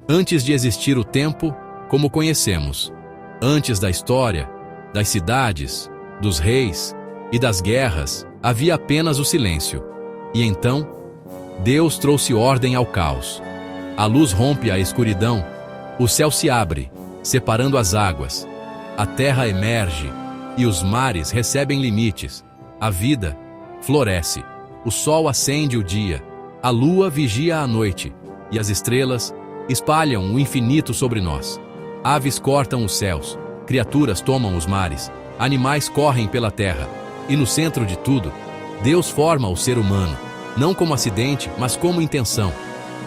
Antes de existir o tempo como conhecemos, antes da história, das cidades, dos reis e das guerras, havia apenas o silêncio. E então, Deus trouxe ordem ao caos. A luz rompe a escuridão, o céu se abre, separando as águas. A terra emerge e os mares recebem limites. A vida floresce, o sol acende o dia, a lua vigia a noite e as estrelas espalham o infinito sobre nós. Aves cortam os céus, criaturas tomam os mares, animais correm pela terra. E no centro de tudo, Deus forma o ser humano, não como acidente, mas como intenção,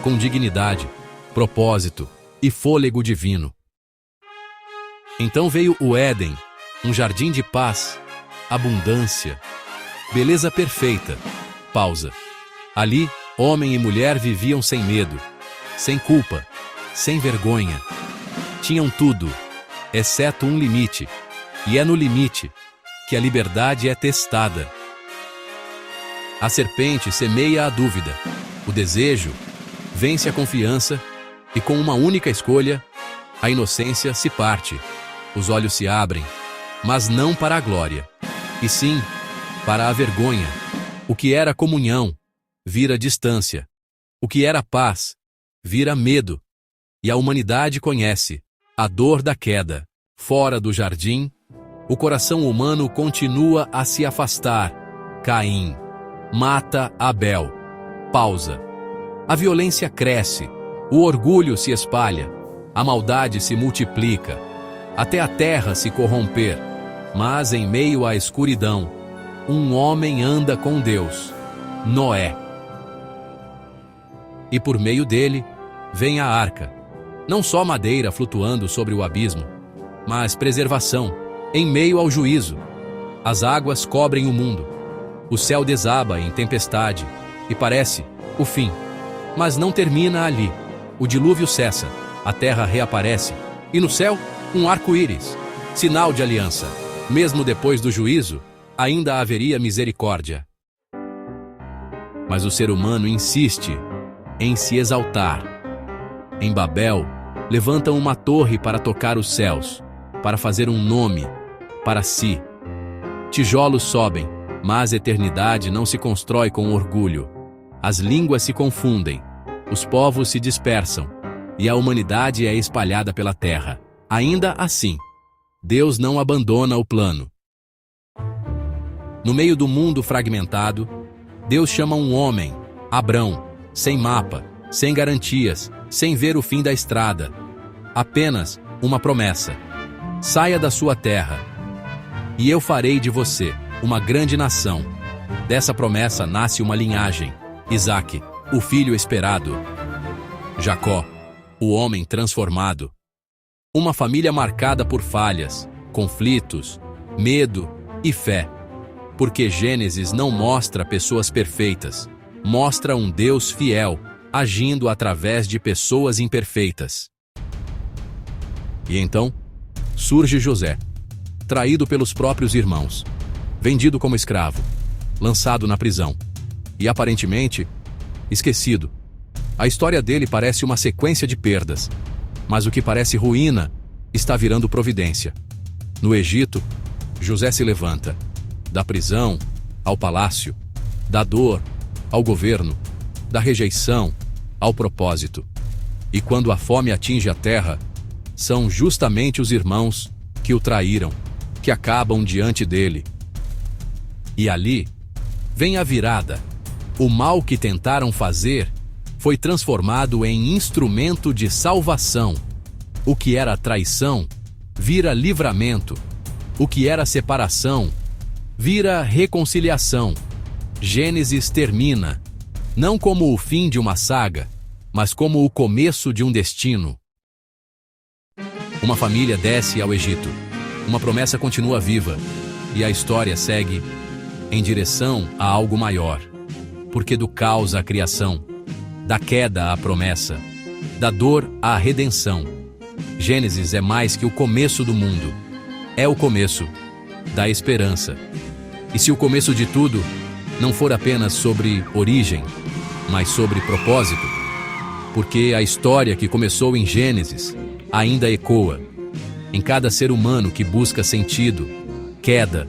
com dignidade, propósito e fôlego divino. Então veio o Éden, um jardim de paz, abundância, beleza perfeita. Pausa. Ali, homem e mulher viviam sem medo, sem culpa, sem vergonha. Tinham tudo, exceto um limite, e é no limite que a liberdade é testada. A serpente semeia a dúvida, o desejo vence a confiança, e com uma única escolha, a inocência se parte. Os olhos se abrem, mas não para a glória, e sim para a vergonha. O que era comunhão vira distância. O que era paz vira medo. E a humanidade conhece a dor da queda. Fora do jardim, o coração humano continua a se afastar. Caim mata Abel. Pausa. A violência cresce, o orgulho se espalha, a maldade se multiplica, até a terra se corromper. Mas em meio à escuridão, um homem anda com Deus, Noé. E por meio dele, vem a arca. Não só madeira flutuando sobre o abismo, mas preservação, em meio ao juízo. As águas cobrem o mundo. O céu desaba em tempestade, e parece o fim. Mas não termina ali. O dilúvio cessa, a terra reaparece, e no céu, um arco-íris, sinal de aliança. Mesmo depois do juízo, ainda haveria misericórdia. Mas o ser humano insiste em se exaltar. Em Babel, levantam uma torre para tocar os céus, para fazer um nome para si. Tijolos sobem, mas eternidade não se constrói com orgulho. As línguas se confundem, os povos se dispersam, e a humanidade é espalhada pela terra. Ainda assim, Deus não abandona o plano. No meio do mundo fragmentado, Deus chama um homem, Abrão, sem mapa, sem garantias, sem ver o fim da estrada. Apenas uma promessa: saia da sua terra, e eu farei de você uma grande nação. Dessa promessa nasce uma linhagem: Isaque, o filho esperado; Jacó, o homem transformado. Uma família marcada por falhas, conflitos, medo e fé. Porque Gênesis não mostra pessoas perfeitas, mostra um Deus fiel, agindo através de pessoas imperfeitas. E então, surge José, traído pelos próprios irmãos, vendido como escravo, lançado na prisão e, aparentemente, esquecido. A história dele parece uma sequência de perdas, mas o que parece ruína está virando providência. No Egito, José se levanta, da prisão ao palácio, da dor ao governo, da rejeição ao propósito. E quando a fome atinge a terra, são justamente os irmãos que o traíram, que acabam diante dele. E ali vem a virada. O mal que tentaram fazer foi transformado em instrumento de salvação. O que era traição vira livramento. O que era separação vira reconciliação. Gênesis termina, não como o fim de uma saga, mas como o começo de um destino. Uma família desce ao Egito. Uma promessa continua viva, e a história segue em direção a algo maior. Porque do caos à criação, da queda à promessa, da dor à redenção, Gênesis é mais que o começo do mundo. É o começo da esperança. E se o começo de tudo não for apenas sobre origem, mas sobre propósito, porque a história que começou em Gênesis ainda ecoa em cada ser humano que busca sentido, queda,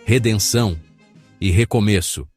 redenção e recomeço.